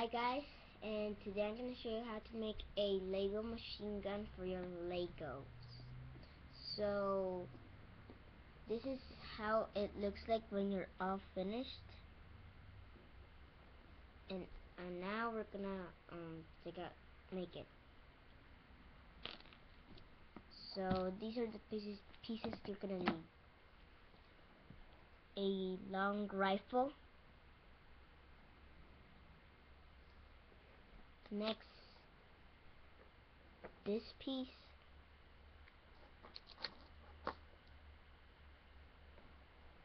Hi guys, and today I'm going to show you how to make a Lego machine gun for your Legos. So, this is how it looks like when you're all finished. And now we're gonna make it. So these are the pieces you're gonna need. A long rifle. Next, this piece.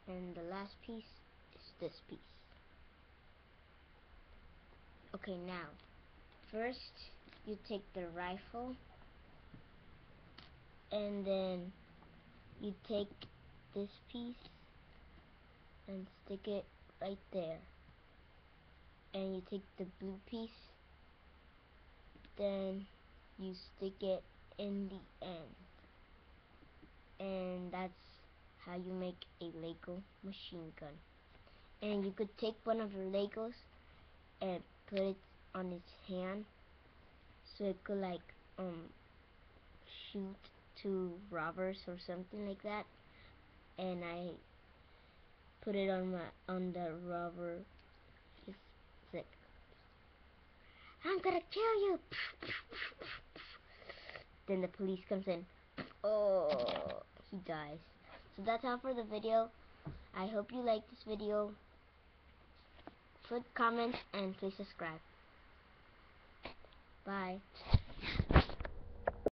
And the last piece is this piece. Okay, now, first you take the rifle, and then you take this piece and stick it right there, and you take the blue piece, then you stick it in the end, and that's how you make a Lego machine gun. And you could take one of your Legos and put it on its hand so it could shoot to robbers or something like that. And I put it on the robber. It's like, I'm gonna kill you. Then the police comes in. Oh, he dies. So that's all for the video. I hope you like this video. Put comments and please subscribe. Bye.